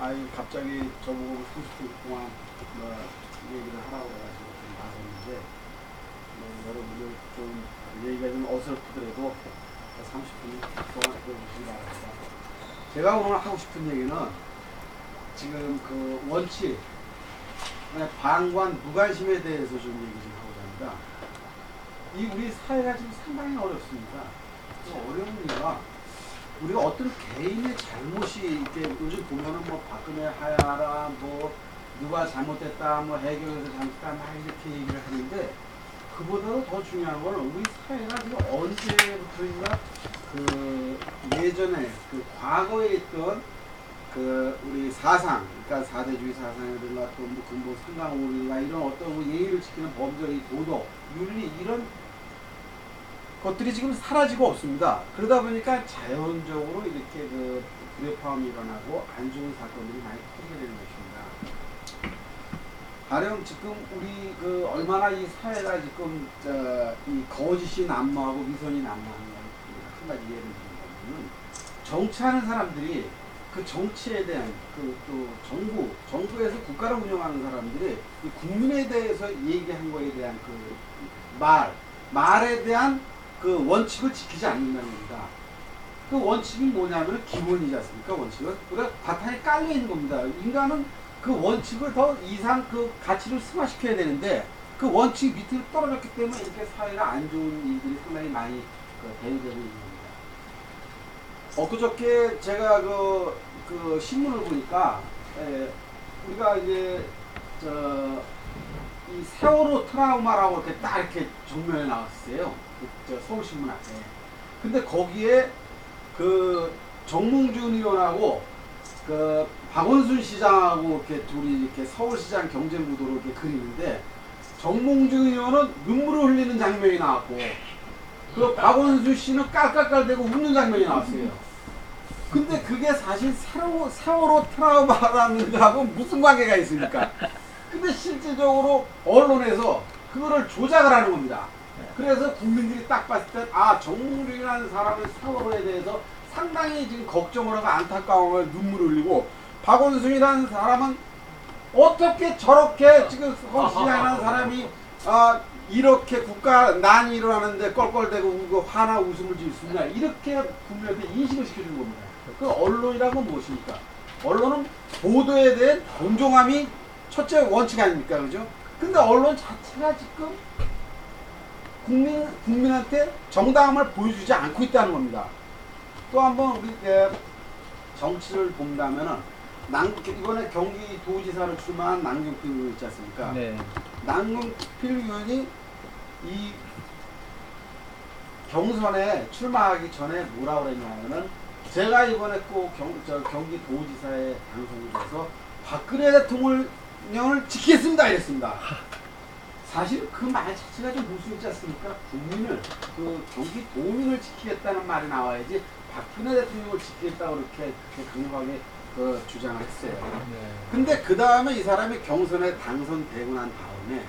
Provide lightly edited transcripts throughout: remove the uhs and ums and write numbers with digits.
아이 갑자기 저보고 30분 동안 뭐 얘기를 하라고 해가지고 좀 나섰는데 여러분들 좀 얘기가 좀 어설프더라도 30분 동안 들어주시기 바랍니다. 제가 오늘 하고 싶은 얘기는 지금 그 원칙, 방관, 무관심에 대해서 좀 얘기 좀 하고자 합니다. 이 우리 사회가 지금 상당히 어렵습니다. 그 어려운 이유가 우리가 어떤 개인의 잘못이 이렇게 요즘 보면은 뭐 박근혜 하야라 뭐 누가 잘못됐다 뭐 해결해서 잘못했다 막 이렇게 얘기를 하는데 그보다도 더 중요한 건 우리 사회가 지금 언제부터인가 그 예전에 그 과거에 있던 그 우리 사상, 그러니까 사대주의 사상이라든가 또 뭐 근본 상강론이나 이런 어떤 뭐 예의를 지키는 범죄의 도덕, 윤리 이런 것들이 지금 사라지고 없습니다. 그러다 보니까 자연적으로 이렇게 그 불협화음이 일어나고 안 좋은 사건들이 많이 터지게 되는 것입니다. 가령 지금 우리 그 얼마나 이 사회가 지금 이 거짓이 난무하고 위선이 난무하는 한 가지 예를 들면 정치하는 사람들이 그 정치에 대한 그 또 정부에서 국가를 운영하는 사람들이 이 국민에 대해서 얘기한 거에 대한 그 말에 대한 그 원칙을 지키지 않는다는 겁니다. 그 원칙이 뭐냐면 기본이지 않습니까? 원칙은 그러니까 바탕에 깔려 있는 겁니다. 인간은 그 원칙을 더 이상 그 가치를 승화시켜야 되는데 그 원칙 밑으로 떨어졌기 때문에 이렇게 사회가 안 좋은 일들이 상당히 많이 대두되고 있는 겁니다. 엊그저께 제가 그 신문을 보니까 우리가 이제 이 세월호 트라우마라고 이렇게 딱 이렇게 정면에 나왔어요. 저 서울신문 앞에. 근데 거기에 그 정몽준 의원하고 그 박원순 시장하고 이렇게 둘이 이렇게 서울시장 경제무도로 이렇게 그리는데 정몽준 의원은 눈물을 흘리는 장면이 나왔고 그 박원순 씨는 깔깔깔대고 웃는 장면이 나왔어요. 근데 그게 사실 세월호 트라우마라는 거하고 무슨 관계가 있습니까? 근데 실질적으로 언론에서 그거를 조작을 하는 겁니다. 그래서 국민들이 딱 봤을 때 정몽준이라는 사람의 세월호에 대해서 상당히 지금 걱정을 하고 안타까움을 눈물을 흘리고 박원순이라는 사람은 어떻게 저렇게 지금 서울시장이라는 사람이 이렇게 국가 난이 일어나는데 껄껄대고 울고 화나 웃음을 지을 수 있냐 이렇게 국민한테 인식을 시켜주는 겁니다. 그 언론이라는 건 무엇입니까? 언론은 보도에 대한 공정함이 첫째 원칙 아닙니까? 그죠? 근데 언론 자체가 지금 국민한테 정당함을 보여주지 않고 있다는 겁니다. 또 한번 우리 정치를 본다면은 이번에 경기도지사로 출마한 남경필 의원 있지 않습니까? 네. 남경필 의원이 이 경선에 출마하기 전에 뭐라고 그랬냐면은 제가 이번에 꼭 경기도지사에 당선이 돼서 박근혜 대통령을 지키겠습니다 이랬습니다. 사실 그 말 자체가 좀 무슨 있지 않습니까? 국민을 그 경기도민을 지키겠다는 말이 나와야지 박근혜 대통령을 지키겠다고 이렇게 강력하게 주장을 했어요. 근데 그 다음에 이 사람이 경선에 당선되고 난 다음에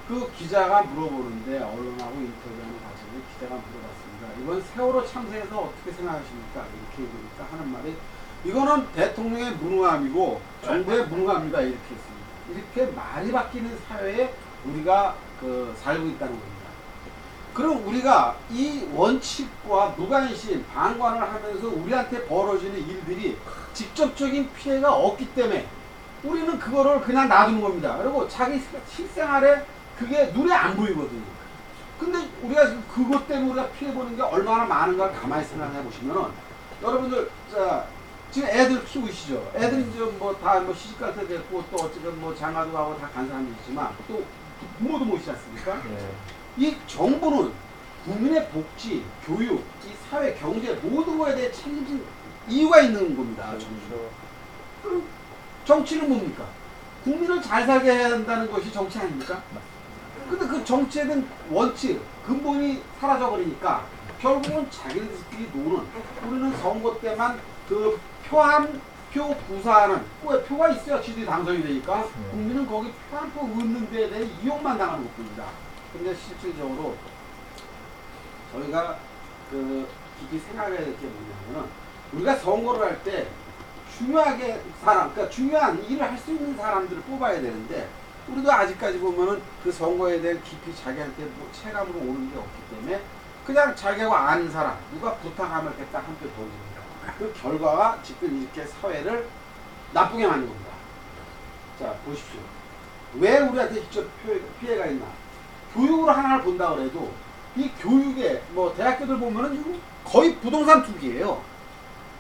그 기자가 물어보는데 언론하고 인터뷰하는 과정에 기자가 물어봤습니다. 이번 세월호 참사에서 어떻게 생각하십니까? 이렇게 얘기하니까 하는 말이 이거는 대통령의 무능함이고 정부의 무능함이다 이렇게 했습니다. 이렇게 말이 바뀌는 사회에 우리가 살고 있다는 겁니다. 그럼 우리가 이 원칙과 무관심, 방관을 하면서 우리한테 벌어지는 일들이 직접적인 피해가 없기 때문에 우리는 그거를 그냥 놔두는 겁니다. 그리고 자기 실생활에 그게 눈에 안 보이거든요. 근데 우리가 지금 그것 때문에 우리가 피해보는 게 얼마나 많은가 가만히 생각해 보시면은 여러분들 지금 애들 키우시죠. 애들이 이제 다 시집갈 때 됐고 또 어쨌든 장가도 가고 다 간 사람도 있지만 또 부모도 모시지 않습니까? 네. 이 정부는 국민의 복지, 교육, 이 사회, 경제 모든 거에 대해 책임진 이유가 있는 겁니다. 그렇죠. 그럼 정치는 뭡니까? 국민을 잘 살게 해야 한다는 것이 정치 아닙니까? 근데 그 정치에 대한 원칙, 근본이 사라져버리니까 결국은 자기들끼리 노는 우리는 선거 때만 그 표 구사하는 표가 있어야 지들이 당선이 되니까 국민은 거기 표 한 표 얻는 데에 대해 이용만 당하는 것뿐입니다. 근데 실질적으로 저희가 깊이 생각해야 될 게 뭐냐면은 우리가 선거를 할 때 중요하게 사람, 그러니까 중요한 일을 할 수 있는 사람들을 뽑아야 되는데 우리도 아직까지 보면은 그 선거에 대한 깊이 자기한테 뭐 체감으로 오는 게 없기 때문에 그냥 자기가 아는 사람 누가 부탁하면 이렇게 딱 한 표 더 줍니다. 그 결과가 지금 이렇게 사회를 나쁘게 만든 겁니다. 자 보십시오. 왜 우리한테 직접 피해가 있나? 교육으로 하나를 본다 그래도 이 교육에 뭐 대학교들 보면은 거의 부동산 투기예요.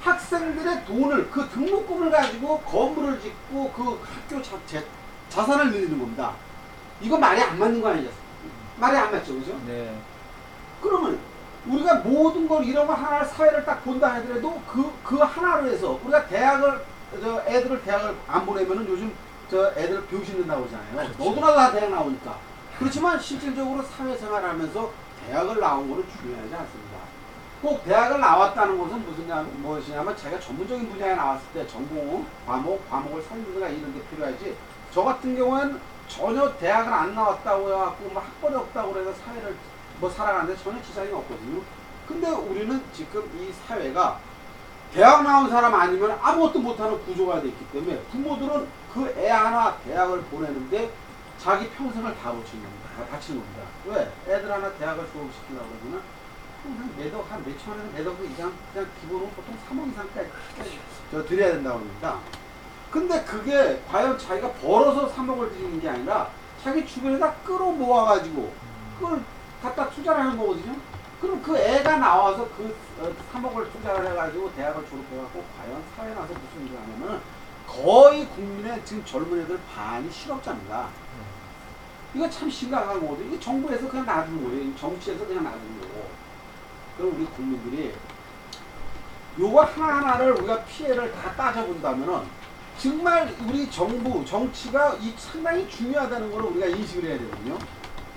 학생들의 돈을 그 등록금을 가지고 건물을 짓고 그 학교 자산을 늘리는 겁니다. 이거 말이 안 맞는 거 아니겠어요? 말이 안 맞죠, 그죠? 네. 그러면 우리가 모든 걸 이런 거 하나 사회를 딱 본다 하더라도 그 하나로 해서 우리가 애들을 대학을 안 보내면은 요즘 애들 병신된다고 하잖아요. 그렇죠. 너도나 다 대학 나오니까. 그렇지만 실질적으로 사회생활하면서 대학을 나온 거는 중요하지 않습니다. 꼭 대학을 나왔다는 것은 무엇이냐면 자기가 전문적인 분야에 나왔을 때 전공, 과목을 살리든가 이런 게 필요하지. 저 같은 경우는 전혀 대학을 안 나왔다고 해갖고 뭐 학벌이 없다고 해서 사회를 뭐 살아가는데 전혀 지장이 없거든요. 근데 우리는 지금 이 사회가 대학 나온 사람 아니면 아무것도 못하는 구조가 돼 있기 때문에 부모들은 그 애 하나 대학을 보내는데 자기 평생을 다 바치는 겁니다. 왜? 애들 하나 대학을 졸업시키려고 그러면 한 매덕 한 몇천 원 매덕 이상 그냥 기본으로 보통 3억 이상까지 드려야 된다고 합니다. 근데 그게 과연 자기가 벌어서 3억을 드리는 게 아니라 자기 주변에다 끌어모아가지고 그걸 갖다 투자를 하는 거거든요. 그럼 그 애가 나와서 그 3억을 투자를 해가지고 대학을 졸업해갖고 과연 사회에 나서 무슨 일을 하냐면 거의 국민의 지금 젊은 애들 반이 실업자입니다. 이거 참 심각한 거거든요. 이게 정부에서 그냥 놔두는 거예요. 정치에서 그냥 놔두는 거고. 그럼 우리 국민들이 요거 하나하나를 우리가 피해를 다 따져본다면은 정말 우리 정부, 정치가 상당히 중요하다는 걸 우리가 인식을 해야 되거든요.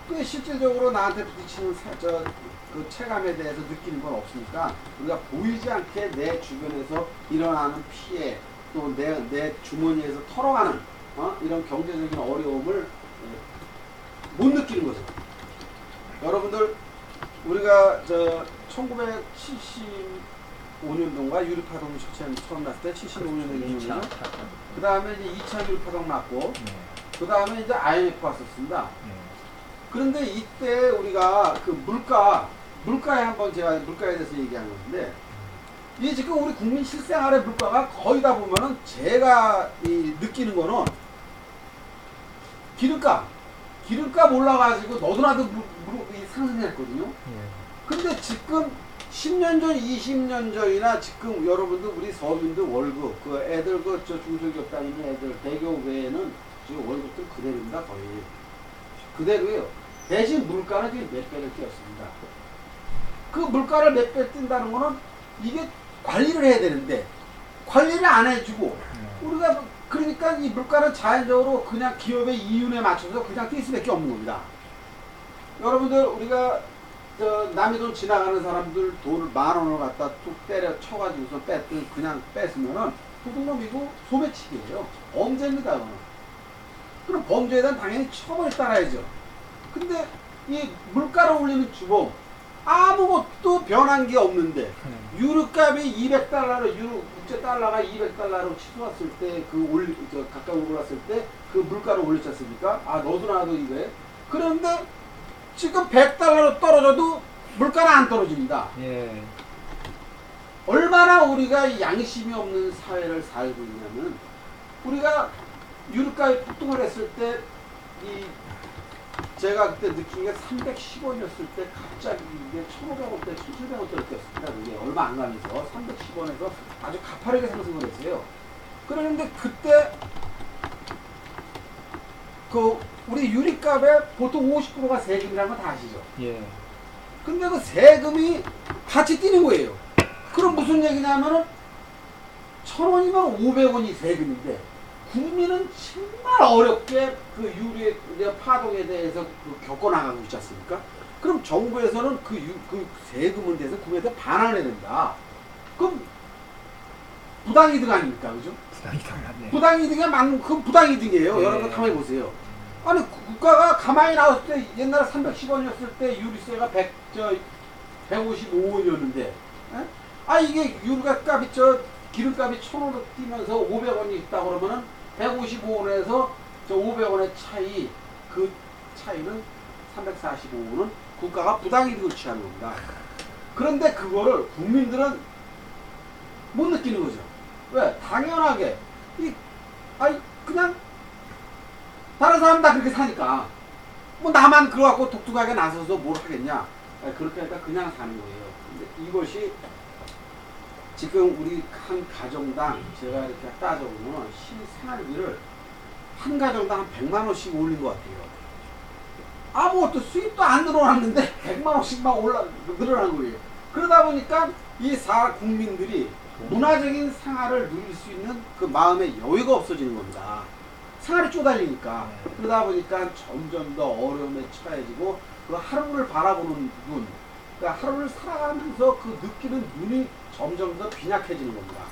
그 실질적으로 나한테 부딪히는 그 체감에 대해서 느끼는 건 없으니까 우리가 보이지 않게 내 주변에서 일어나는 피해 또 내 주머니에서 털어가는 이런 경제적인 어려움을 못 느끼는 거죠. 여러분들 우리가 1975년도인가 유리파동 처음 났을 때 75년도에 그 다음에 이제 2차 유리파동 났고 그 다음에 이제 IMF 왔었습니다. 그런데 이때 우리가 그 물가에 한번 제가 물가에 대해서 얘기한 건데 이게 지금 우리 국민 실생활의 물가가 거의 다 보면은 제가 느끼는 거는 기름값 올라가지고 너도나도 상승했거든요. 근데 지금 10년 전, 20년 전이나 지금 여러분들 우리 서민들 월급, 그 애들 중소기업 다니는 애들 대기업 외에는 지금 월급들 그대로입니다. 거의 그대로예요. 대신 물가는 지금 몇 배를 뛰었습니다. 그 물가를 몇 배 뛴다는 거는 이게 관리를 해야 되는데 관리를 안 해주고 우리가 그러니까 이 물가는 자연적으로 그냥 기업의 이윤에 맞춰서 그냥 뛸 수밖에 없는 겁니다. 여러분들 우리가 남의 돈 지나가는 사람들 돈을 10,000원을 갖다 툭 때려 쳐가지고서 그냥 뺐으면은 도둑놈이고 소매치기예요. 범죄입니다. 그거는. 그럼 범죄에 대한 당연히 처벌이 따라야죠. 근데 이 물가를 올리는 주범 아무것도 변한 게 없는데 유류값이 200달러로 국제 달러가 200달러로 치솟았을 때 가까이 올랐을 때 그 물가를 올렸지 않습니까? 아 너도 나도 이거에 그런데 지금 100달러로 떨어져도 물가는 안 떨어집니다. 예. 얼마나 우리가 양심이 없는 사회를 살고 있냐면 우리가 유류값이 폭등을 했을 때 제가 그때 느낀 게 310원이었을 때 갑자기 이게 1,500원대, 1,700원대로 뛰었습니다. 그게 얼마 안 가면서 310원에서 아주 가파르게 상승을 했어요. 그런데 그때 우리 유리값에 보통 50%가 세금이라는 거 다 아시죠? 예. 근데 그 세금이 같이 뛰는 거예요. 그럼 무슨 얘기냐면은 1,000원이면 500원이 세금인데 국민은 정말 어렵게 그 유리의 파동에 대해서 겪어나가고 있지 않습니까? 그럼 정부에서는 그 세금에 대해서 국민한테 반환을 해야 된다. 그럼 부당이득 아닙니까? 그죠? 부당이득이 그건 부당이득이에요. 네. 여러분 가만히 보세요. 아니 국가가 가만히 나왔을 때 옛날에 310원이었을 때 유리세가 155원이었는데 아 이게 유류값이 기름값이 1,000원으로 뛰면서 500원이 있다 그러면은 155원에서 저 500원의 차이, 그 차이는 345원은 국가가 부당이득을 취하는 겁니다. 그런데 그거를 국민들은 못 느끼는 거죠. 왜? 당연하게 그냥 다른 사람 다 그렇게 사니까 뭐 나만 그거 갖고 독특하게 나서서 뭘 하겠냐. 그렇게 하니까 그냥 사는 거예요. 근데 이것이 지금 우리 한 가정당 제가 이렇게 따져보면 실생활비를 한 가정당 한 100만 원씩 올린 것 같아요. 아무것도 수입도 안 늘어났는데 100만 원씩만 늘어난 거예요. 그러다 보니까 이 국민들이 문화적인 생활을 누릴 수 있는 그 마음의 여유가 없어지는 겁니다. 생활이 쪼달리니까. 그러다 보니까 점점 더 어려움에 처해지고 그 하루를 바라보는 눈, 그러니까 하루를 살아가면서 그 느끼는 눈이 점점 더 빈약해지는 겁니다.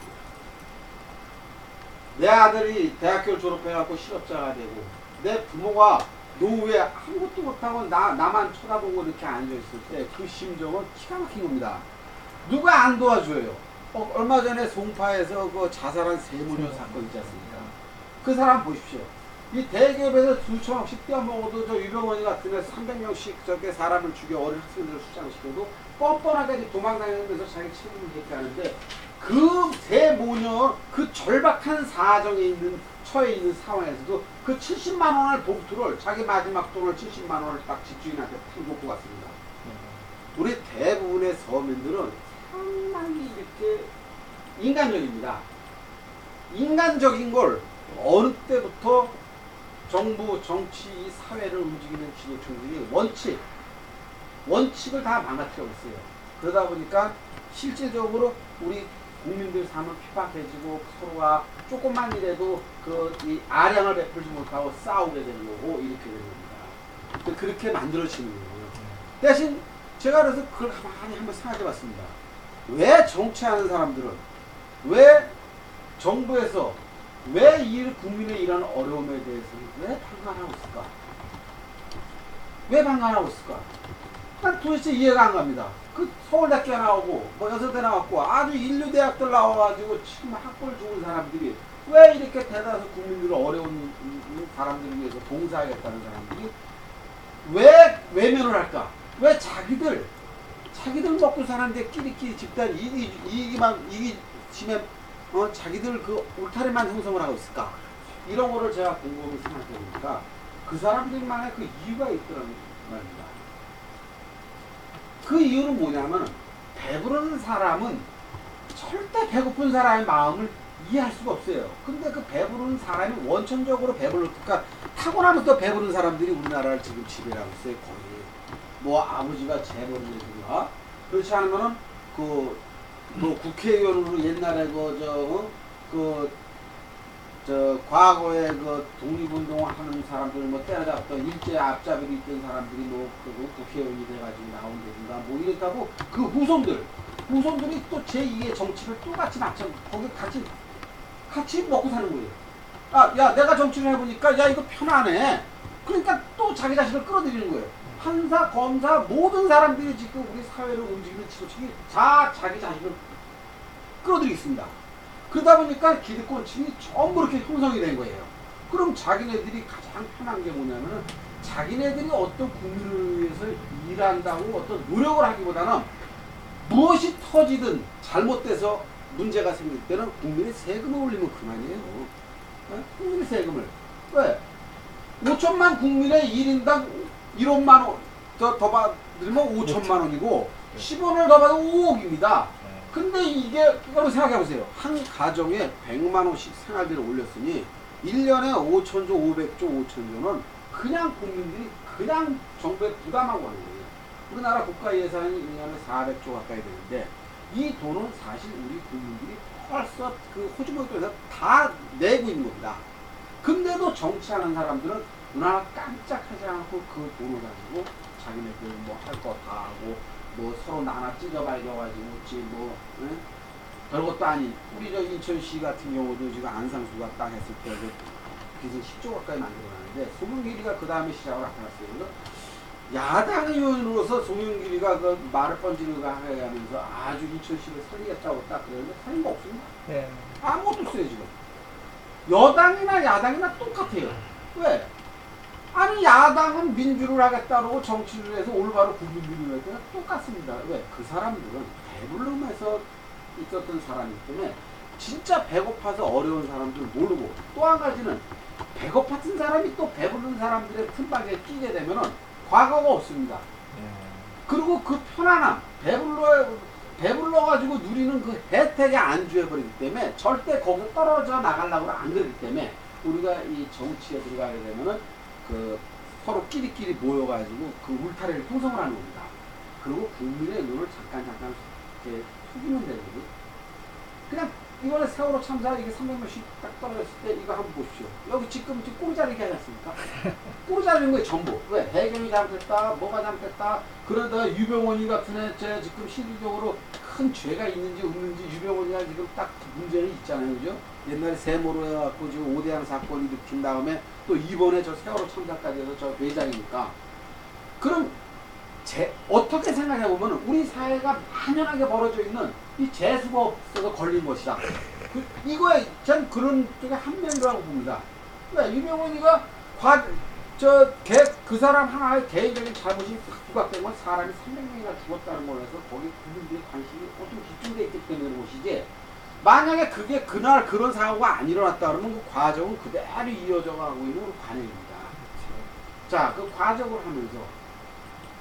내 아들이 대학교를 졸업해갖고 실업자가 되고 내 부모가 노후에 아무것도 못하고 나만 쳐다보고 이렇게 앉아있을 때 그 심정은 기가 막힌 겁니다. 누가 안 도와줘요? 얼마 전에 송파에서 그 자살한 세무녀 사건 있지 않습니까? 그 사람 보십시오. 이 대기업에서 수천억씩 떼어먹어도 저 유병원이 같은 데 300명씩 저렇게 사람을 죽여 어린 학생들을 수장시켜도 뻔뻔하게 도망다니면서 자기 책임을 회피하는데 그 세모녀 그 절박한 사정에 처해 있는 상황에서도 그 70만 원을 봉투를 자기 마지막 돈을 70만 원을 딱 집주인한테 탁 놓고 갔습니다. 우리 대부분의 서민들은 상당히 이렇게 인간적입니다. 인간적인 걸 어느 때부터 정부, 정치, 이 사회를 움직이는 지도층들이 원칙을 다 망가뜨리고 있어요. 그러다 보니까 실제적으로 우리 국민들 삶은 핍박해지고 서로가 조금만 이래도 이 아량을 베풀지 못하고 싸우게 되는 거고 이렇게 되는 겁니다. 그렇게 만들어지는 거예요. 대신 제가 그래서 그걸 가만히 한번 생각해 봤습니다. 왜 정치하는 사람들은 왜 정부에서 왜 이 국민의 이런 어려움에 대해서 왜 방관하고 있을까? 왜 방관하고 있을까? 난 도대체 이해가 안 갑니다. 그 서울대학교 나오고 뭐 여서대 나왔고 아주 인류대학들 나와가지고 지금 학벌 좋은 사람들이 왜 이렇게 대다수 국민들을 어려운 사람들을 위해서 봉사하겠다는 사람들이 왜 외면을 할까? 왜 자기들 먹고 사는데 끼리끼리 집단 이익이 지면 자기들 그 울타리만 형성을 하고 있을까? 이런 거를 제가 곰곰이 생각해보니까 그 사람들만의 그 이유가 있더라는 말입니다. 그 이유는 뭐냐면 배부른 사람은 절대 배고픈 사람의 마음을 이해할 수가 없어요. 근데 그 배부른 사람이 원천적으로 그러니까 타고나면서 배부른 사람들이 우리나라를 지금 지배하고 있어요. 거의 뭐 아버지가 재벌이든가 그렇지 않으면은 뭐 국회의원으로 옛날에 과거에 그 독립운동을 하는 사람들 뭐 때려잡던 일제 앞잡이로 있던 사람들이 뭐 국회의원이 돼가지고 나온다든가 뭐 이랬다고 그 후손들이 또 제2의 정치를 또 같이 거기 같이 먹고 사는 거예요. 야 내가 정치를 해보니까 야 이거 편하네. 그러니까 또 자기 자신을 끌어들이는 거예요. 판사, 검사 모든 사람들이 지금 우리 사회를 움직이는 지도층이 다 자기 자신을 끌어들이겠습니다. 그러다 보니까 기득권층이 전부 이렇게 형성이 된 거예요. 그럼 자기네들이 가장 편한 게 뭐냐면은 자기네들이 어떤 국민을 위해서 일한다고 어떤 노력을 하기보다는 무엇이 터지든 잘못돼서 문제가 생길 때는 국민의 세금을 올리면 그만이에요. 국민의 세금을. 왜? 5천만 국민의 1인당 1억만 원 더 받으면 5천만 원이고 10원을 더 받으면 5억입니다. 근데 이게 여러분 생각해 보세요. 한 가정에 100만 원씩 생활비를 올렸으니 1년에 5천조, 500조, 5천조는 그냥 국민들이 그냥 정부에 부담하고 하는 거예요. 우리나라 국가 예산이 1년에 400조 가까이 되는데 이 돈은 사실 우리 국민들이 벌써 그 호주머니에서 다 내고 있는 겁니다. 근데도 정치하는 사람들은 눈 하나 깜짝하지 않고 그 돈을 가지고 자기네들 뭐 할 거 다 하고 뭐 서로 나나 찢어발겨가지고 뭐 별것도 아닌 우리 저 인천시 같은 경우도 지금 안상수가 땅 했을 때 빚을 10조 가까이 만들어놨는데 소금 길이가 그 다음에 시작을 나타났어요. 그래서 야당 의원으로서 송영길이가 그 말을 번지르가 하면서 아주 인천시를 살리겠다고 딱 그러는데 살린 거 없습니다. 예. 아무것도 없어요 지금. 여당이나 야당이나 똑같아요. 왜? 아니 야당은 민주를 하겠다 그러고 정치를 해서 올바로 국민들을 해도 똑같습니다. 왜? 그 사람들은 배불름에서 있었던 사람이기 때문에 진짜 배고파서 어려운 사람들 모르고, 또 한 가지는 배고팠던 사람이 또 배부른 사람들의 틈바구니에 끼게 되면은 과거가 없습니다. 예. 그리고 그 편안함, 배불러가지고 누리는 그 혜택에 안주해버리기 때문에 절대 거기서 떨어져 나가려고 안 그러기 때문에 우리가 이 정치에 들어가게 되면은 그 서로 끼리끼리 모여가지고 그 울타리를 형성을 하는 겁니다. 그리고 국민의 눈을 잠깐 이렇게 속이면 되거든요. 그냥 이번에 세월호 참사 이게 300명씩 딱 떨어졌을 때 이거 한번 보십시오. 여기 지금 꼬리 자르기 하지 않습니까? 꼬리 자르는 거예요 전부. 왜? 배경이 잘못했다, 뭐가 잘못했다. 그러다가 유병원이 같은 애 지금 실질적으로 큰 죄가 있는지 없는지 유병원이가 지금 딱 문제는 있잖아요, 그죠? 옛날에 세모로 해갖고 지금 오대양 사건이 일으킨 다음에 또 이번에 저 세월호 참사까지 해서 저 회장이니까. 그럼 어떻게 생각해보면 우리 사회가 만연하게 벌어져 있는 이 재수가 없어서 걸린 것이다. 이거에 전 그런 쪽에 한 면이라고 봅니다. 왜? 유병원이가 그 사람 하나의 개인적인 잘못이 부각된 건 사람이 300명이나 죽었다는 걸 해서 거기 국민들의 관심이 보통 집중되어 있기 때문에 그런 것이지, 만약에 그게 그날 그런 사고가 안 일어났다 그러면 그 과정은 그대로 이어져 가고 있는 관행입니다. 자, 그 과정을 하면서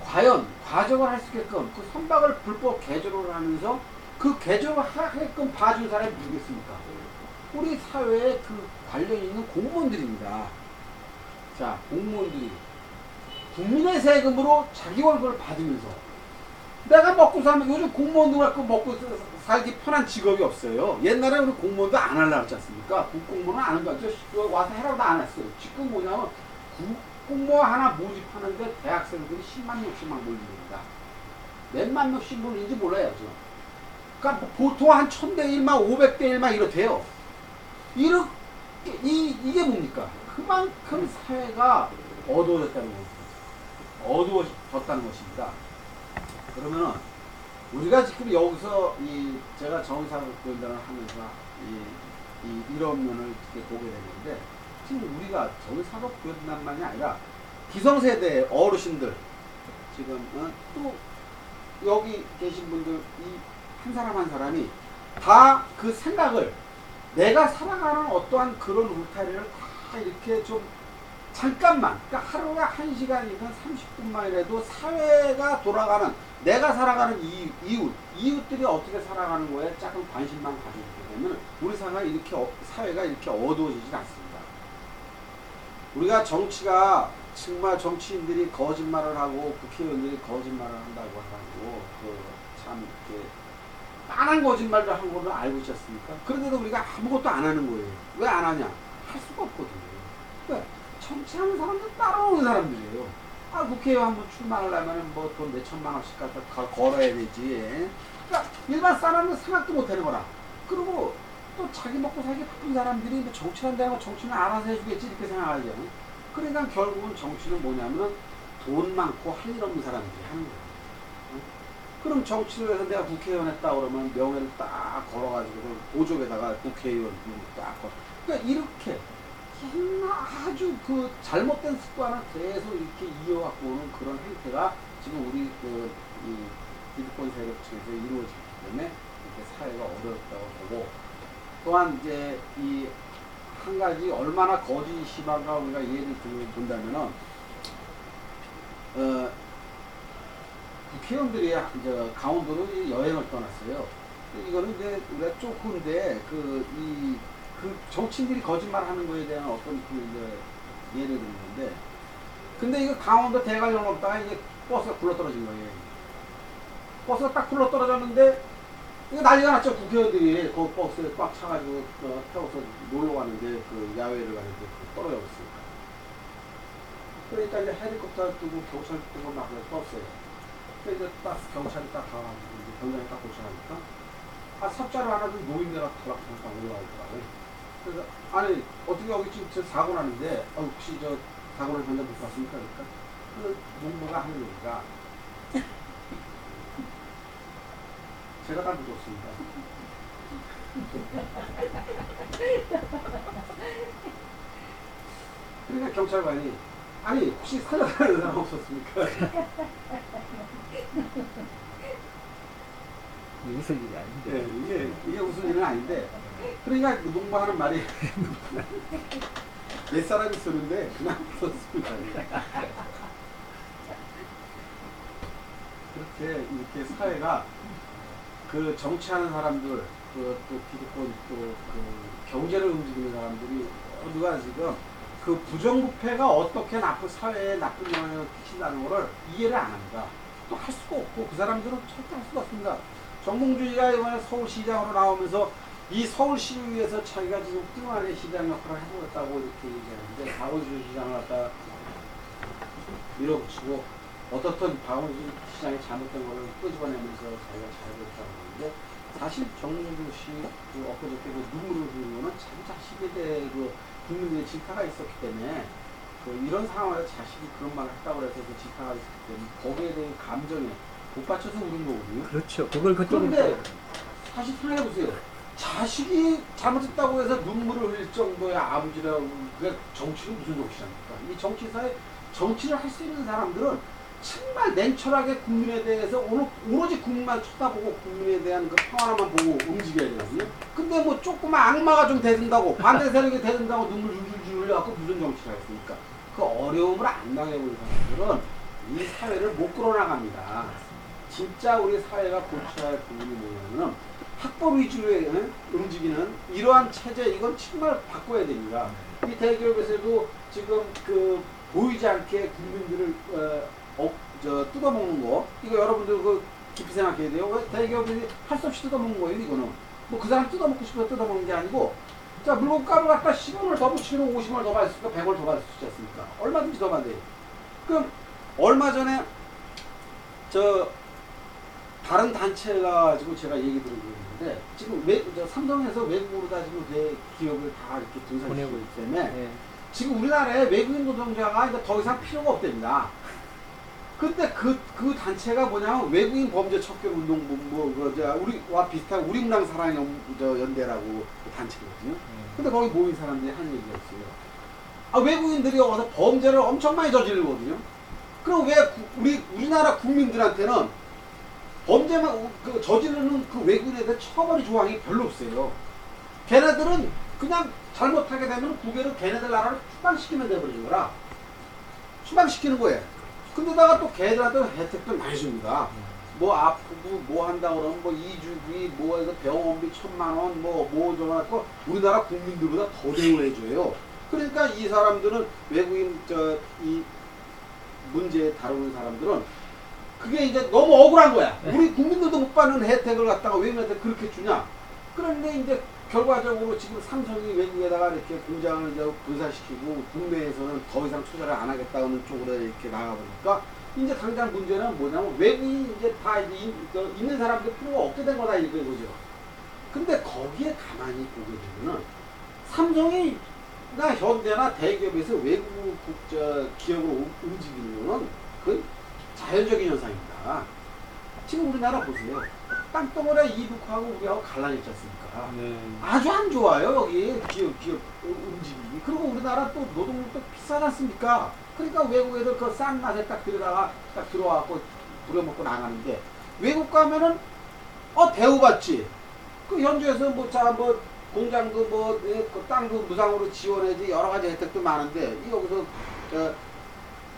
과연 과정을 할 수 있게끔 그 선박을 불법 개조를 하면서 그 개조를 하게끔 봐준 사람이 누구겠습니까? 우리 사회에 그 관련 있는 공무원들입니다. 자, 공무원들이 국민의 세금으로 자기 월급을 받으면서 내가 먹고 살면, 요즘 공무원들 갖고 먹고 살기 편한 직업이 없어요. 옛날에 우리 공무원도 안 하려고 했지 않습니까? 국공무원은 안 한다. 와서 해라고도 안 했어요. 지금 뭐냐면 공무원 하나 모집하는데 대학생들이 10만 명씩 막 몰립니다. 몇만 명씩 몰리는지 몰라요, 지금. 그러니까 보통 한 1000대 1막 500대 1막 이렇대요. 이게 뭡니까? 그만큼 사회가 어두워졌다는 겁니다. 어두워졌다는 것입니다. 그러면은 우리가 지금 여기서 제가 정의사회연단을 하면서 이런 면을 이렇게 보게 되는데, 지금 우리가 정의사회연단만이 아니라 기성세대 어르신들 지금 또 여기 계신 분들 한 사람 한 사람이 다 그 생각을, 내가 살아가는 어떠한 그런 울타리를 다 이렇게 좀 잠깐만, 그러니까 하루에 1시간이든 30분만이라도 사회가 돌아가는, 내가 살아가는 이웃들이 어떻게 살아가는 거에 조금 관심만 가지게 되면 우리 사회가 이렇게 어두워지진 않습니다. 우리가 정치가 정말 정치인들이 거짓말을 하고 국회의원들이 거짓말을 한다고 하고 참 이렇게 빤한 거짓말도 한 거는 알고 있지 않습니까? 그런데도 우리가 아무것도 안 하는 거예요. 왜 안 하냐? 할 수가 없거든요. 왜? 정치하는 사람들 따라오는 사람들이에요. 국회의원 한번 출마하려면 뭐 돈 몇천만 원씩 갖다 걸어야 되지. 그러니까 일반 사람은 생각도 못 하는 거라. 그리고 또 자기 먹고 살기 바쁜 사람들이 뭐 정치한다고 정치는 알아서 해주겠지 이렇게 생각하죠. 그러니까 결국은 정치는 뭐냐면 돈 많고 할 일 없는 사람들이 하는 거예요. 그럼 정치를 해서 내가 국회의원 했다 그러면 명예를 딱 걸어가지고 보조에다가 국회의원 딱 걸어. 그러니까 이렇게 아주 그 잘못된 습관을 계속 이렇게 이어갖고 오는 그런 행태가 지금 우리 이 기득권 세력 측에서 이루어지기 때문에 이렇게 사회가 어려웠다고 보고, 또한 이제 이 한 가지 얼마나 거짓이 심한가 우리가 예를 들어 본다면은 국회의원들이 이제 강원도로 여행을 떠났어요. 이거는 이제 우리가 조금인데 그 정치인들이 거짓말하는 거에 대한 어떤 예를 드는 건데, 근데 이거 강원도 대관령 넘다가 이제 버스가 굴러떨어진 거예요. 버스가 딱 굴러떨어졌는데 이거 난리가 났죠. 국회의원들이 그 버스에 꽉 차가지고 태워서 놀러 가는데 그 야외를 가는데 떨어졌으니까. 그러니까 이제 헬리콥터 뜨고 경찰 뜨고 막 버스에. 그래서 이제 딱 경찰이 딱 가가지고 이제 경장이 딱 도착하니까 섭자를 안 하던 노인네가 탈락해서 올라오더라고요. 그래서 아니 어떻게 여기 지금 사고 나는데 혹시 저 사고를 현장 못 봤습니까? 그러니까 그 농부가 하는 얘기가 제가 다 묻었습니다. 그러니까 경찰관이 아니 혹시 살려달라는 사람 없었습니까? 웃을 일이 아닌데. 네, 이게 웃을 일은 아닌데 그러니까 그 농부하는 말이 몇 사람이 쓰는데 그냥 썼습니다. 이렇게 사회가 그 정치하는 사람들 그 또 기득권 또 그 경제를 움직이는 사람들이 모두가 지금 그 부정부패가 어떻게 사회에 나쁜 영향을 끼친다는 것을 이해를 안 합니다. 또 할 수가 없고 그 사람들은 절대 할 수가 없습니다. 정봉주의가 이번에 서울시장으로 나오면서 이 서울시를 위해서 자기가 지금 뚱한의 시장 역할을 해보겠다고 이렇게 얘기하는데 박원순 시장을 갖다 밀어붙이고 어떻든 박원순 시장이 잘못된 거를 끄집어내면서 자기가 잘못했다고 하는데 사실 정봉주 씨 그 엊그저께 그 눈물을 흘리는 거는 자기 자식에 대해 그 국민들의 질타가 있었기 때문에 그 이런 상황에서 자식이 그런 말을 했다고 해서 그 질타가 있었기 때문에 거기에 대한 감정에 못 받쳐서 우는 거거든요. 그렇죠. 그걸 그런데 사실 생각해보세요. 자식이 잘못했다고 해서 눈물을 흘릴 정도의 아버지라고 그게 정치는 무슨 정치입니까? 이 정치사에 정치를 할 수 있는 사람들은 정말 냉철하게 국민에 대해서 오로지 국민만 쳐다보고 국민에 대한 그 평화만 보고 움직여야 되거든요. 근데 뭐 조그만 악마가 좀 대든다고 반대 세력이 대든다고 눈물 줄줄 흘려갖고 무슨 정치를 하겠습니까? 그 어려움을 안 당해본 사람들은 이 사회를 못 끌어나갑니다. 진짜 우리 사회가 고쳐야 할 부분이 뭐냐면은 학벌 위주로 움직이는 이러한 체제 이건 정말 바꿔야 됩니다. 이 대기업에서도 지금 그 보이지 않게 국민들을 뜯어먹는 거 이거 여러분들 그 깊이 생각해야 돼요. 대기업이 할 수 없이 뜯어먹는 거예요. 이거는 뭐 그 사람 뜯어먹고 싶어서 뜯어먹는 게 아니고 자 물건값을 갖다 10원을 더 붙이면 50원을 더 받을 수 있을까 100원을 더 받을 수 있지 않습니까? 얼마든지 더 받아요. 그럼 얼마 전에 다른 단체가 가지고 제가 얘기 들은 게 있는데 지금 삼성에서 외국으로 다 지금 기업을 다 이렇게 분산시키고 있기 때문에 네. 지금 지금 우리나라에 외국인 노동자가 이제 더 이상 필요가 없답니다. 근데 그 단체가 뭐냐면 외국인 범죄 척결 운동 우리와 비슷한 우리문항 사랑 연대라고 그 단체거든요. 근데 거기 모인 사람들이 한 얘기가 있어요. 외국인들이 와서 범죄를 엄청 많이 저지르거든요. 그럼 왜 우리나라 국민들한테는 범죄만 저지르는 그 외국인에 대한 처벌의 조항이 별로 없어요. 걔네들은 그냥 잘못하게 되면 국외로 걔네들 나라를 추방시키면 돼버리는 거라. 추방시키는 거예요. 근데다가 또 걔들한테 혜택도 많이 줍니다. 뭐 아프고 뭐 한다 그러면 뭐 2주기 뭐 해서 병원비 1000만원 뭐 저거 우리나라 국민들보다 더 대우해줘요. 그러니까 이 사람들은 외국인 이 문제 다루는 사람들은 그게 이제 너무 억울한 거야. 우리 국민들도 못 받는 혜택을 갖다가 외국인한테 그렇게 주냐. 그런데 이제 결과적으로 지금 삼성이 외국에다가 이렇게 공장을 이제 분산시키고 국내에서는 더 이상 투자를 안 하겠다는 쪽으로 이렇게 나가보니까 이제 당장 문제는 뭐냐면 외국인이 이제 다 이제 있는 사람들 필요가 없게 된 거다 이거죠. 근데 거기에 가만히 보게 되면은 삼성이나 현대나 대기업에서 외국 기업으로 움직이는 거는 그 자연적인 현상입니다. 지금 우리나라 보세요. 땅덩어리에 이북하고 우리하고 갈라졌지 않습니까? 네. 아주 안 좋아요 여기 기업 움직이기. 그리고 우리나라 또 노동력도 비싸지 않습니까? 그러니까 외국 애들 그 싼 맛에 딱 들어와갖고 부려먹고 나가는데 외국 가면은 대우받지. 그 현지에서 뭐 공장도 그 땅도 무상으로 지원해지 여러 가지 혜택도 많은데 여기서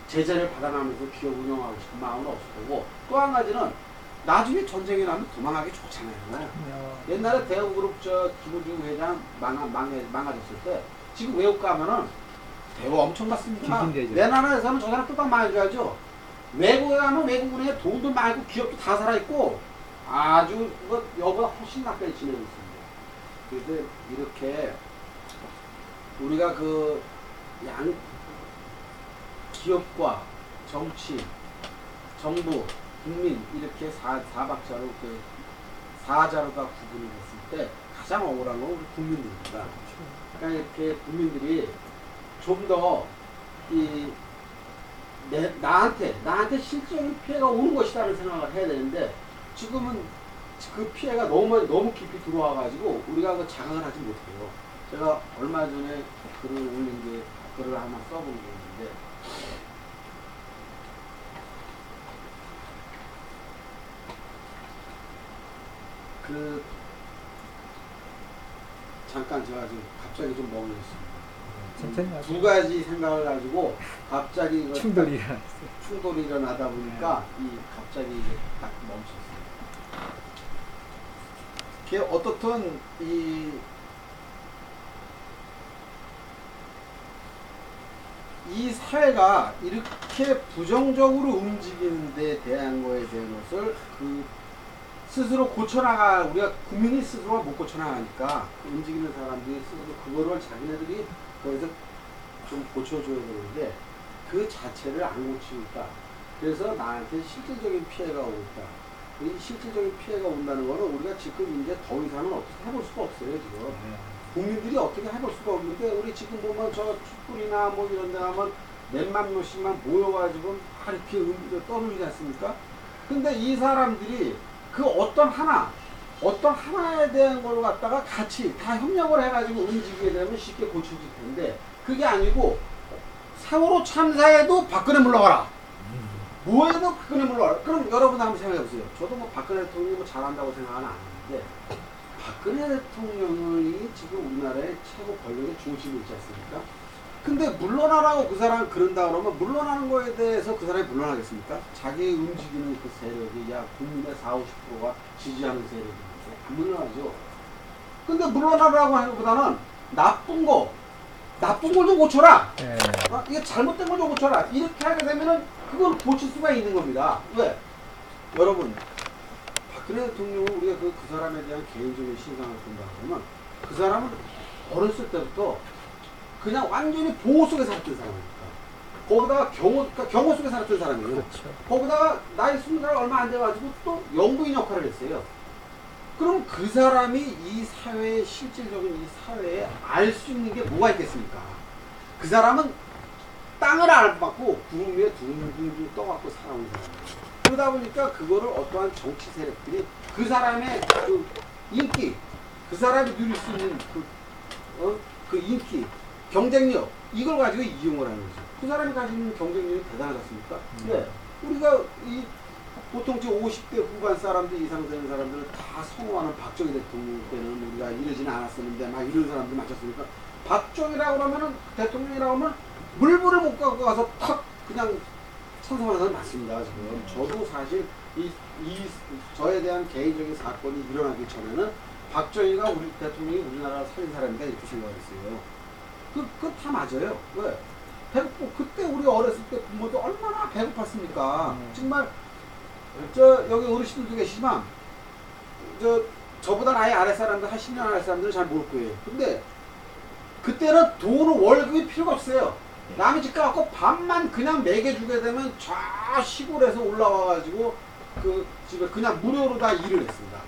제재를 받아가면서 기업 운영하고 싶은 마음은 없을 거고 또 한 가지는 나중에 전쟁이 나면 도망가기 좋잖아요. 옛날에 대우그룹 김우중 회장 망가졌을 때 지금 외국 가면은 대우 엄청 받습니다. 내 나라에서는 저 사람 뚜껑 망해줘야죠. 외국에 가면 외국은행에 돈도 많고 기업도 다 살아있고 아주 여보다 훨씬 낫게 지내고 있습니다. 그래서 이렇게 우리가 기업과 정치, 정부, 국민 이렇게 사박자로 사자로가 구분이 됐을 때 가장 억울한 건 우리 국민들입니다. 그러니까 이렇게 국민들이 좀 더 나한테 실질적인 피해가 오는 것이라는 생각을 해야 되는데 지금은 그 피해가 너무 깊이 들어와가지고 우리가 그 자각을 하지 못해요. 제가 얼마 전에 글을 올린 게 글을 하나 써본 게 있는데 잠깐 제가 지금 갑자기 좀 멍해졌습니다. 두 가지 생각을 가지고 갑자기 충돌이 일어나다 보니까 갑자기 이게 딱 멈췄어요. 이게 어떻든 이 사회가 이렇게 부정적으로 움직이는 데 대한 거에 대한 것을 스스로 우리가 국민이 스스로가 못 고쳐나가니까 움직이는 사람들이 스스로 그거를 자기네들이 거기서 좀 고쳐줘야 되는데 그 자체를 안 고치니까 그래서 나한테 실질적인 피해가 오고 있다. 이 실질적인 피해가 온다는 거는 우리가 지금 이제 더 이상은 어떻게 해볼 수가 없어요, 지금. 국민들이 어떻게 해볼 수가 없는데 우리 지금 보면 저 촛불이나 뭐 이런 데 가면 몇만 명씩만 모여가지고 막 이렇게 떠들지 않습니까? 근데 이 사람들이 그 어떤 하나에 대한 걸 갖다가 같이 다 협력을 해가지고 움직이게 되면 쉽게 고쳐질 텐데 그게 아니고 세월호 참사에도 박근혜 물러가라. 뭐에도 박근혜 물러가라. 그럼 여러분 한번 생각해 보세요. 저도 뭐 박근혜 대통령이 뭐 잘한다고 생각은 안 하는데 박근혜 대통령이 지금 우리나라의 최고 권력의 중심이 있지 않습니까? 근데 물러나라고 그 사람이 그런다 그러면 물러나는 거에 대해서 그 사람이 물러나겠습니까? 자기 움직이는 그 세력이 국민의 40, 50%가 지지하는 세력인데 안 물러나죠. 근데 물러나라고 하는 것보다는 나쁜 걸 좀 고쳐라. 이게 잘못된 걸 좀 고쳐라. 이렇게 하게 되면은 그걸 고칠 수가 있는 겁니다. 왜? 여러분, 박근혜 대통령은 우리가 그 사람에 대한 개인적인 신상을 본다 그러면 그 사람은 어렸을 때부터 그냥 완전히 보호 속에 살았던 사람이니까. 거기다가 경호 속에 살았던 사람이에요. 그렇죠. 거기다가 나이 20살 얼마 안 돼가지고 또 영부인 역할을 했어요. 그럼 그 사람이 이 사회의 실질적인 이 사회에 알 수 있는 게 뭐가 있겠습니까? 그 사람은 땅을 안 받고 구름 위에 둥둥둥 떠갖고 살아온 사람이에요. 그러다 보니까 그거를 어떠한 정치 세력들이 그 사람의 그 인기, 그 사람이 누릴 수 있는 그 인기, 경쟁력 이걸 가지고 이용을 하는 거죠. 그 사람이 가지는 경쟁력이 대단하지 않습니까? 네. 우리가 보통 지금 50대 후반 사람들 이상 되는 사람들은 다 선호하는 박정희 대통령 때는 우리가 이러지는 않았었는데 막 이런 사람들 맞췄으니까 박정희라고 그러면은 대통령이라고 하면 물불을 못 갖고 가서 탁 그냥 찬성하는 사람 많습니다. 지금 저도 사실 저에 대한 개인적인 사건이 일어나기 전에는 박정희가 우리 대통령이 우리나라 살린 사람이다 이렇게 생각했어요. 그거 다 맞아요. 왜? 그때 우리 어렸을 때 부모도 얼마나 배고팠습니까? 정말 여기 어르신들도 계시지만 저보다 나이 아래 사람들 한 10년 아래 사람들은 잘 모를 거예요. 근데 그때는 돈은 월급이 필요가 없어요. 남의 집 가갖고 밥만 그냥 먹여주게 되면 저 시골에서 올라와가지고 그 집에 그냥 무료로 다 일을 했습니다.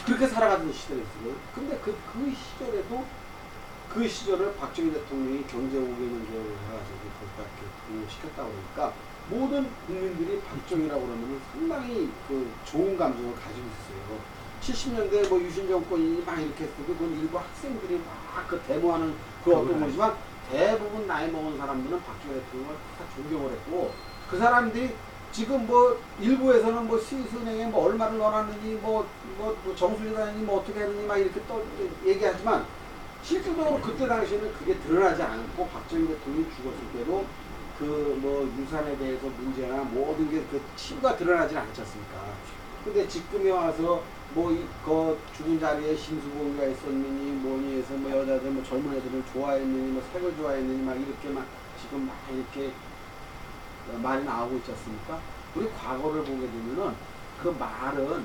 그렇게 살아가던 시절이었어요. 근데 그 시절을 박정희 대통령이 경제 5개년 계획을 해가지고 그렇게 시켰다고 그러니까 모든 국민들이 박정희라고 그러면 상당히 그 좋은 감정을 가지고 있었어요. 70년대 뭐 유신 정권이 막 이렇게 했을 때 그건 일부 학생들이 막 그 데모하는 그 어떤 거지만 대부분 나이 먹은 사람들은 박정희 대통령을 다 존경을 했고 그 사람들이 지금 뭐 일부에서는 뭐 시은행에 뭐 얼마를 넣어놨느니 뭐 정수리다니 뭐 어떻게 했느니 막 이렇게 또 얘기하지만 실질적으로 그때 당시에는 그게 드러나지 않고 박정희 대통령이 죽었을 때도 그 뭐 유산에 대해서 문제나 모든 게 그 치부가 드러나지 않지 않습니까? 근데 지금에 와서 뭐 그 죽은 자리에 심수봉이가 있었느니 뭐니 해서 뭐 여자들 뭐 젊은 애들을 좋아했느니 뭐 색을 좋아했느니 막 이렇게 막 지금 막 이렇게 말이 나오고 있지 않습니까? 우리 과거를 보게 되면은 그 말은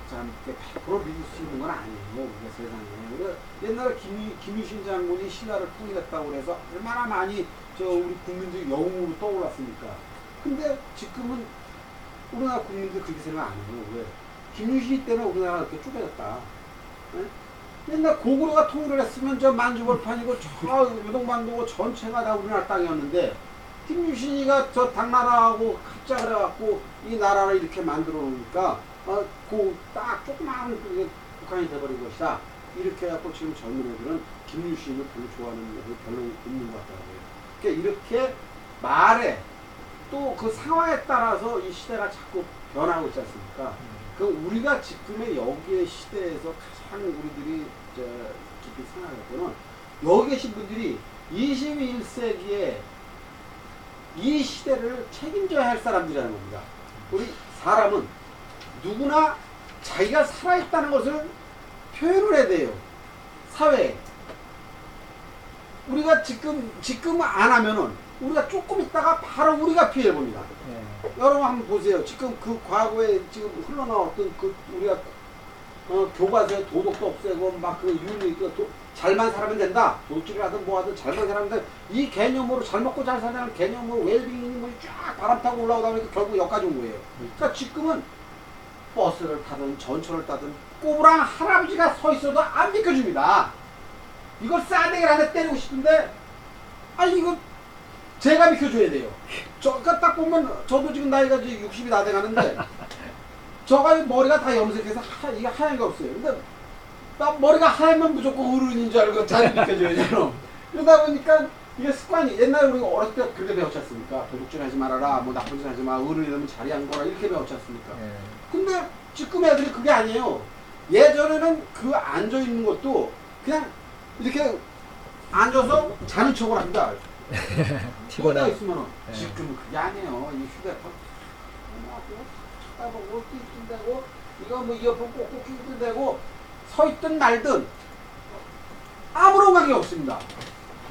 참 100% 믿을 수 있는 건 아니에요. 우리가 세상에. 우리가 옛날에 김유신 장군이 신라를 통일했다고 해서 얼마나 많이 우리 국민들이 영웅으로 떠올랐습니까? 근데 지금은 우리나라 국민들 그렇게 생각 안 해요. 왜? 김유신 때문에 우리나라가 그렇게 쪼개졌다. 네? 옛날 고구려가 통일을 했으면 저 만주벌판이고 저 유동반도 전체가 다 우리나라 땅이었는데 김유신이가 저 당나라하고 합작을 해갖고 이 나라를 이렇게 만들어 놓으니까 그 딱 조그마한 그 북한이 돼버린 것이다. 이렇게 해갖고 지금 젊은 애들은 김유신을 별로 좋아하는 애들 별로 없는 것 같더라고요. 그러니까 이렇게 말에 또 그 상황에 따라서 이 시대가 자꾸 변하고 있지 않습니까? 그 우리가 지금의 여기의 시대에서 가장 우리들이 깊이 생각할 때는 여기 계신 분들이 21세기에 이 시대를 책임져야 할 사람들이라는 겁니다. 우리 사람은 누구나 자기가 살아있다는 것을 표현을 해야 돼요. 사회에. 우리가 지금 안 하면은 우리가 조금 있다가 바로 우리가 피해를 봅니다. 여러분 한번 보세요. 지금 그 과거에 지금 흘러나왔던 그 우리가 교과서에 도덕도 없애고 막 그 윤리 잘만 살면 된다. 도둑질을 하든 뭐 하든 잘만 살면 된다. 이 개념으로 잘 먹고 잘 사는 개념으로 웰빙이 쫙 바람 타고 올라오다 보니까 결국 여기까지 온 거예요. 그러니까 지금은 버스를 타든 전철을 타든 꼬부랑 할아버지가 서 있어도 안 비켜줍니다. 이걸 싸대기를 하나 때리고 싶은데 아니 이거 제가 비켜줘야 돼요. 그러니까 딱 보면 저도 지금 나이가 이제 60이 다 돼가는데 저가 머리가 다 염색해서 이게 하얀 게 없어요. 근데 나 머리가 하얀면 무조건 어른인 줄 알고 잘 비켜줘야죠. 그러다 보니까 이게 습관이 옛날에 우리가 어렸을 때 그렇게 배웠지 않습니까? 도둑질 하지 말아라, 뭐 나쁜 짓 하지 마, 어른이라면 자리 안 거라 이렇게 배웠지 않습니까? 근데 지금 애들이 그게 아니에요. 예전에는 그 앉아있는 것도 그냥 이렇게 앉아서 자는 척을 합니다. 티고나 있으면은 지금은 그게 아니에요. 이 휴대폰 쳐다보고 띵띵대고 이거 뭐 이어폰 꼭꼭 끼고 서 있든 말든 아무런 관계 없습니다.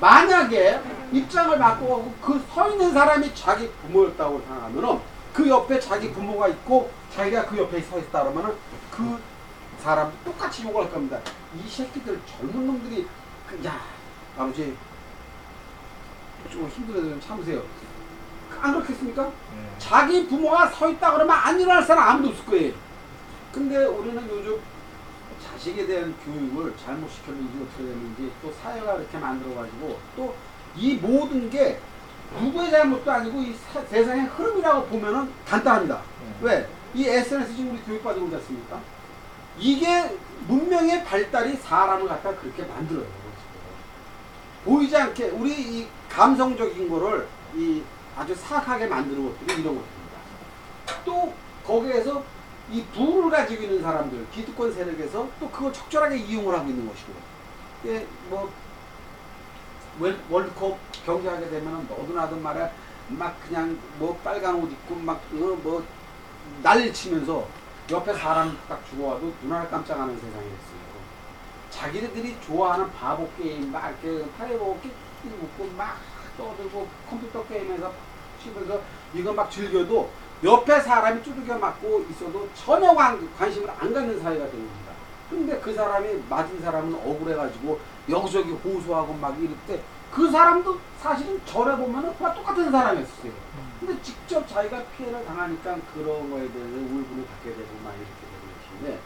만약에 입장을 바꾸고 그 서 있는 사람이 자기 부모였다고 생각하면은 그 옆에 자기 부모가 있고 자기가 그 옆에 서 있다 그러면은 그 사람 똑같이 욕을 할 겁니다. 이 새끼들 젊은 놈들이 야 아버지 좀 힘들어서 좀 참으세요. 안 그렇겠습니까? 자기 부모가 서 있다 그러면 안 일어날 사람 아무도 없을 거예요. 근데 우리는 요즘 자식에 대한 교육을 잘못 시켰는지 어떻게 됐는지 또 사회가 이렇게 만들어가지고 또 이 모든 게 누구의 잘못도 아니고 이 세상의 흐름이라고 보면은 간단합니다. 왜? 이 SNS 지금 우리 교육받고 있지 않습니까? 이게 문명의 발달이 사람을 갖다 그렇게 만들어요. 보이지 않게 우리 이 감성적인 거를 이 아주 사악하게 만드는 것들이 이런 것들입니다. 또 거기에서 이 부를 가지고 있는 사람들, 기득권 세력에서 또 그걸 적절하게 이용을 하고 있는 것이고, 예, 뭐 월드컵 경기하게 되면은 너도 나도 말에 막 그냥 뭐 빨간 옷 입고 막 뭐 난리 치면서 옆에 사람 딱 죽어와도 눈알 깜짝하는 세상이 됐어요. 자기들이 좋아하는 바보 게임 막 이렇게 파이버 끼끼 묶고 막 떠들고 컴퓨터 게임에서 치면서 이거 막 즐겨도 옆에 사람이 두들겨 맞고 있어도 전혀 관심을 안 갖는 사회가 된 겁니다. 근데 그 사람이 맞은 사람은 억울해가지고 여기저기 호소하고 막 이럴 때 그 사람도 사실은 절에 보면은 다 똑같은 사람이었어요. 근데 직접 자기가 피해를 당하니까 그런 거에 대해서 울분을 갖게 되고 막 이렇게 되는 것인데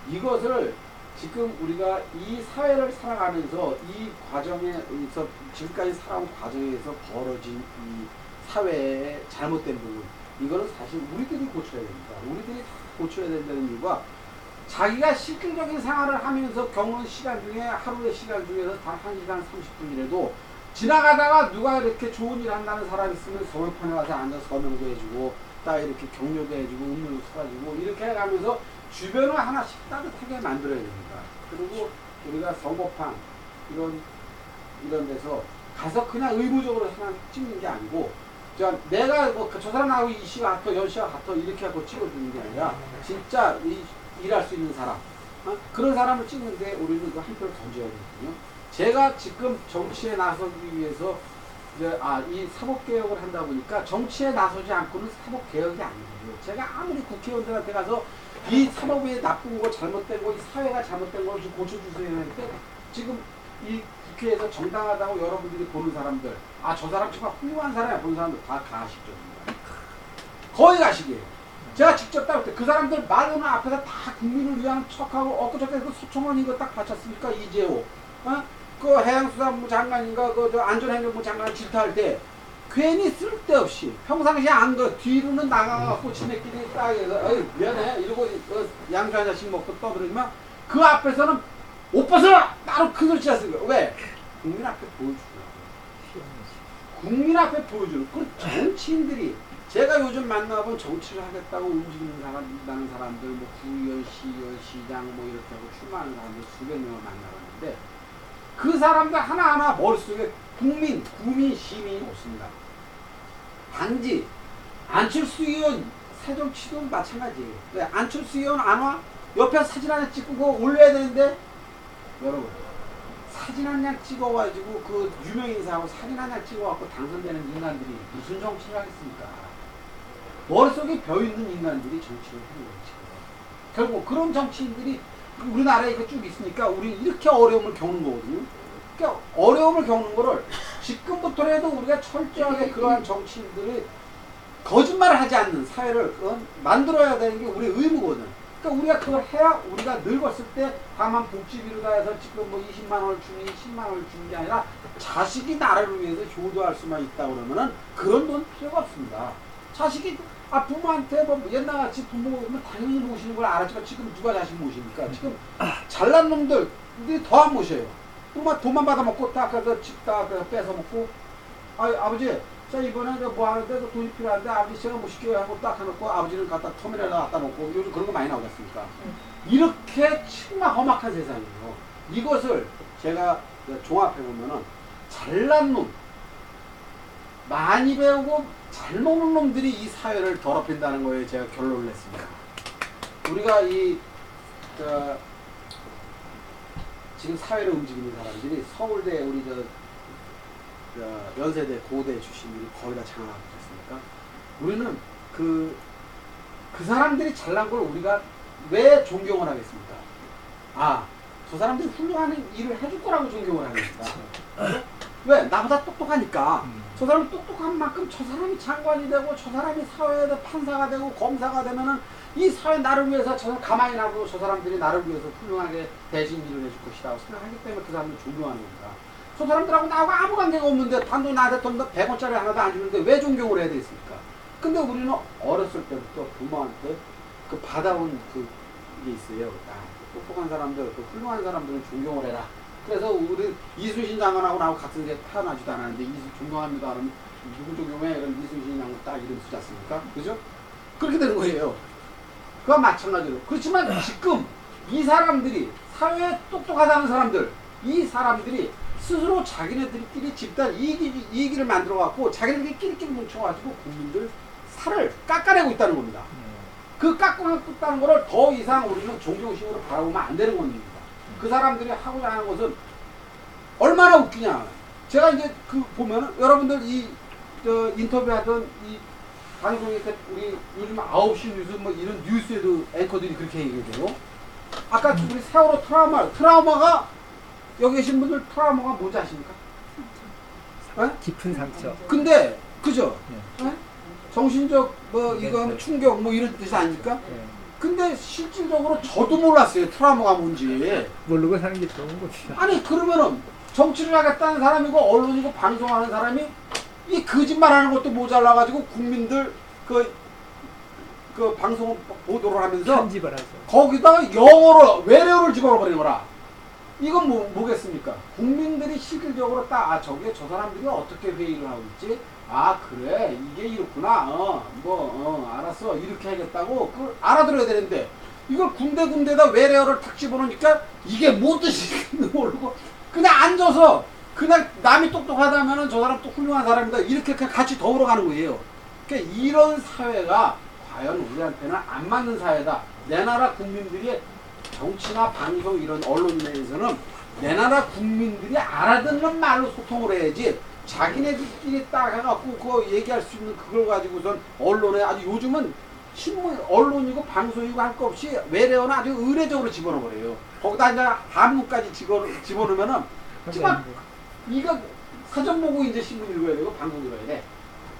이것을 지금 우리가 이 사회를 살아가면서 이 과정에서 지금까지 살아온 과정에서 벌어진 이 사회의 잘못된 부분 이거는 사실 우리들이 고쳐야 됩니다. 우리들이 고쳐야 된다는 이유가 자기가 실질적인 생활을 하면서 겪는 시간 중에 하루의 시간 중에서 단 1시간 30분이라도 지나가다가 누가 이렇게 좋은 일 한다는 사람 있으면 서울판에 와서 앉아서 서명도 해주고 딱 이렇게 격려도 해주고 음료도 사주고 이렇게 해가면서 주변을 하나씩 따뜻하게 만들어야 됩니다. 그리고 우리가 선거판 이런 데서 가서 그냥 의무적으로 그냥 찍는 게 아니고 내가 뭐 저 사람 나하고 이 씨가 같아 연 씨가 같아 이렇게 하고 찍어주는 게 아니라 진짜 일할 수 있는 사람 그런 사람을 찍는데 우리는 그 한 표를 던져야 되거든요. 제가 지금 정치에 나서기 위해서 이 사법개혁을 한다 보니까 정치에 나서지 않고는 사법개혁이 아니거든요. 제가 아무리 국회의원들한테 가서 이 사법이 나쁜 거 잘못된 거 이 사회가 잘못된 걸 좀 고쳐주세요 했는데 지금 이 국회에서 정당하다고 여러분들이 보는 사람들 저 사람 정말 훌륭한 사람이야 보는 사람들 다 가식적입니다. 거의 가식이에요. 제가 직접 따볼 때 그 사람들 말하는 앞에서 다 국민을 위한 척하고 엊그저께 그 서청원 이거 딱 봤잖습니까? 이재호 그 해양수산부 장관인가 그 안전행정부 장관 질타할 때 괜히 쓸데없이 평상시에 안 거 뒤로는 나가갖고 지네끼리 딱 해서 어이 미안해 이러고 양주 한 잔씩 먹고 떠들으면 그 앞에서는 옷 벗어라! 따로 큰 소리 치었을 거야. 왜? 국민 앞에 보여주더라고. 국민 앞에 보여주는 그 정치인들이 제가 요즘 만나본 정치를 하겠다고 움직이는 나는 사람들 뭐 구의원, 시의원, 시장 뭐 이렇게 하고 출마하는 사람들 수백 명을 만나봤는데 그 사람들 하나하나 머릿속에 국민, 시민이 없습니다. 단지 안철수 의원 새정치도 마찬가지예요. 왜 안철수 의원 안 와? 옆에 사진 하나 찍고 그거 올려야 되는데 여러분 사진 한 장 찍어가지고 그 유명 인사하고 사진 한 장 찍어갖고 당선되는 인간들이 무슨 정치를 하겠습니까? 머릿속에 벼있는 인간들이 정치를 하는 거지. 결국 그런 정치인들이 우리나라에 이렇게 쭉 있으니까 우리 이렇게 어려움을 겪는 거거든요. 그러니까 어려움을 겪는 거를 지금부터라도 우리가 철저하게 그러한 정치인들이 거짓말을 하지 않는 사회를 만들어야 되는 게 우리의 의무거든. 그러니까 우리가 그걸 해야 우리가 늙었을 때 다만 복지비로다 해서 지금 뭐 20만 원을 주니 10만 원을 주는 게 아니라 자식이 나라를 위해서 효도할 수만 있다 그러면은 그런 돈 필요가 없습니다. 자식이 부모한테 뭐 옛날같이 부모 오면 당연히 모시는 걸 알았지만 지금 누가 자식 모십니까? 지금 잘난 놈들이 더 안 모셔요. 돈만 받아먹고 딱 가서 집 딱 뺏어 먹고 아버지 자 이번에 뭐 하는데 돈이 필요한데 아버지 제가 모실게요 하고 딱 해놓고 아버지를 갖다 터미널에 갖다 놓고 요즘 그런 거 많이 나오지 않습니까? 이렇게 정말 험악한 세상이에요. 이것을 제가 종합해보면은 잘난 놈 많이 배우고 잘 노는 놈들이 이 사회를 더럽힌다는 거에 제가 결론을 냈습니다. 우리가 지금 사회를 움직이는 사람들이 서울대 우리 연세대 고대 출신들이 거의 다 장악하고 있습니까? 우리는 그 사람들이 잘난 걸 우리가 왜 존경을 하겠습니까? 저 사람들이 훌륭한 일을 해줄 거라고 존경을 하겠습니다. 왜? 나보다 똑똑하니까. 저 사람이 똑똑한 만큼 저 사람이 장관이 되고 저 사람이 사회에 판사가 되고 검사가 되면은 이 사회 나를 위해서 저 사람 가만히 놔도 저 사람들이 나를 위해서 훌륭하게 대신 일을 해줄 것이라고 생각하기 때문에 그 사람을 존경하는 겁니다. 저 사람들하고 나하고 아무 관계가 없는데 단돈 나한테 돈 100원짜리 하나도 안 주는데 왜 존경을 해야 되겠습니까? 근데 우리는 어렸을 때부터 부모한테 그 받아온 그게 있어요. 똑똑한 사람들, 그 훌륭한 사람들은 존경을 해라. 그래서 우리 이순신 장관하고 나하고 같은 데 태어나지도 않았는데 존경합니다 하면 누구 존경해? 이런 이순신 장관 딱 이름 쓰지 않습니까? 그죠? 그렇게 되는 거예요. 그와 마찬가지로. 그렇지만 지금 이 사람들이 사회에 똑똑하다는 사람들 이 사람들이 스스로 자기네들끼리 집단 이익을 만들어갖고 자기네들끼리 끼리끼리 뭉쳐가지고 국민들 살을 깎아내고 있다는 겁니다. 그 깎아내고 있다는 거를 더 이상 우리는 존경심으로 바라보면 안 되는 겁니다. 그 사람들이 하고자 하는 것은 얼마나 웃기냐. 제가 이제 보면은 여러분들 인터뷰하던 이 방송에 우리 요즘 9시 뉴스 뭐 이런 뉴스에도 앵커들이 그렇게 얘기해요. 아까 우리 세월호 트라우마가 여기 계신 분들 트라우마가 뭔지 아십니까? 깊은 상처. 근데 그죠? 네. 정신적 이거 충격 뭐 이런 뜻이 아닙니까? 네. 근데 실질적으로 저도 몰랐어요. 트라우마가 뭔지. 모르고 사는 게 좋은 거죠. 아니 그러면은 정치를 하겠다는 사람이고 언론이고 방송하는 사람이 이 거짓말하는 것도 모자라가지고 국민들 그 방송 보도를 하면서 편집을 하죠. 거기다가 영어로 외래어를 집어넣어버리는 거라. 이건 뭐겠습니까? 국민들이 실질적으로 저게 저 사람들이 어떻게 회의를 하고 있지? 그래 이게 이렇구나. 알았어 이렇게 하겠다고 그걸 알아들어야 되는데 이걸 군데군데다 외래어를 탁 집어넣으니까 이게 뭔 뜻인지 모르고 그냥 앉아서 그냥 남이 똑똑하다면은 저 사람 또 훌륭한 사람이다 이렇게 같이 더불어가는 거예요. 그러니까 이런 사회가 과연 우리한테는 안 맞는 사회다. 내 나라 국민들이 정치나 방송 이런 언론에서는 내 나라 국민들이 알아듣는 말로 소통을 해야지 자기네들끼리 딱 해갖고 그거 얘기할 수 있는 그걸 가지고선 언론에 아주 요즘은 신문 언론이고 방송이고 할 거 없이 외래어는 아주 의례적으로 집어넣어버려요. 거기다 이제 한문까지 집어넣으면은 정말 이거 사전 보고 이제 신문 읽어야 되고 방송 읽어야 돼.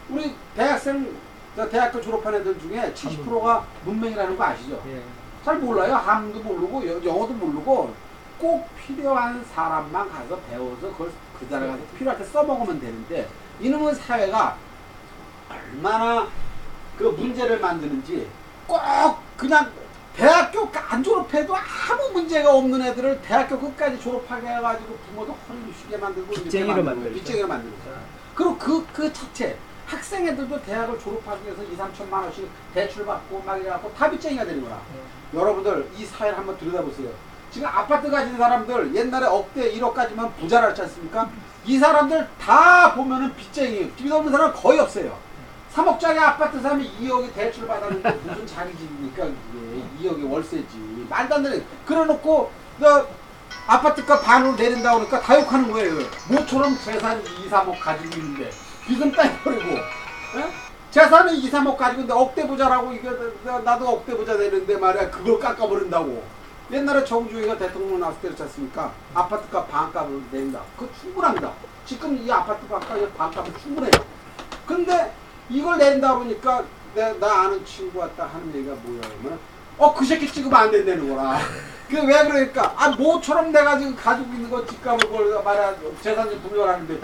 우리 대학교 졸업한 애들 중에 70%가 문맹이라는 거 아시죠? 예. 잘 몰라요. 한문도 모르고 영어도 모르고 꼭 필요한 사람만 가서 배워서 그걸 그 자리에 가서 필요할 때 써먹으면 되는데 이놈의 사회가 얼마나 그 문제를 만드는지 꼭 그냥 대학교 안 졸업해도 아무 문제가 없는 애들을 대학교 끝까지 졸업하게 해가지고 부모도 허리를 쉬게 만들고 빚쟁이로 만들죠. 빚쟁이로 만드는 거야. 그리고 그 자체 학생 애들도 대학을 졸업하기 위해서 2, 3천만 원씩 대출 받고 막 이래갖고 다 빚쟁이가 되는 거야. 여러분들 이 사회를 한번 들여다보세요. 지금 아파트 가진 사람들 옛날에 억대 1억까지만 부자라 했지 않습니까? 이 사람들 다 보면은 빚쟁이, 빚 없는 사람 거의 없어요. 3억짜리 아파트 사면 2억이 대출 받았는데 무슨 자기 집입니까? 그게 2억이 월세지. 말도 안 되는. 그래놓고 너 아파트값 반으로 내린다고 그러니까 다 욕하는 거예요. 모처럼 재산이 2, 3억 가지고 있는데 빚은 빼버리고 재산은 2, 3억 가지고 있는데 억대 부자라고 이게 나도 억대 부자 되는데 말이야 그걸 깎아버린다고. 옛날에 정주희가 대통령 나왔을 때 그렇지 않습니까? 아파트값 반값을 낸다. 그거 충분합니다. 지금 이 아파트 반값은 충분해요. 근데 이걸 낸다 보니까 나 아는 친구가 딱 하는 얘기가 뭐야 그러면 그 새끼 찍으면 안 된다는 거라. 그 왜 그러니까 모처럼 내가 지금 가지고 있는 거 집값을 걸 말이야 재산 좀 분별하는데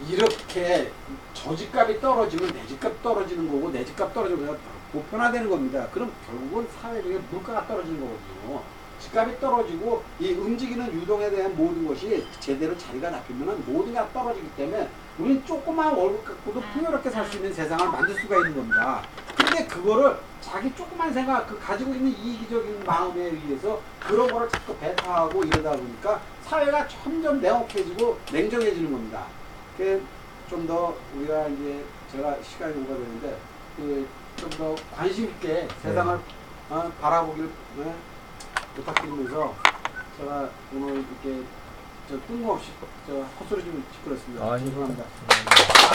이렇게 저 집값이 떨어지면 내 집값 떨어지는 거고 내 집값 떨어지면 보편화되는 겁니다. 그럼 결국은 사회 중에 물가가 떨어지는 거거든요. 집값이 떨어지고 이 움직이는 유동에 대한 모든 것이 제대로 자리가 잡히면 모든 게 떨어지기 때문에 우리는 조그만 월급 갖고도 풍요롭게 살 수 있는 세상을 만들 수가 있는 겁니다. 근데 그거를 자기 조그만 생각, 그 가지고 있는 이기적인 마음에 의해서 그런 거를 자꾸 배타하고 이러다 보니까 사회가 점점 냉혹해지고 냉정해지는 겁니다. 좀 더 우리가 이제 제가 시간이 오가되는데 좀 더 관심 있게 세상을 바라보길 부탁드리면서 제가 오늘 이렇게 뜬금없이 헛소리 좀 시끄럽습니다. 아니, 죄송합니다.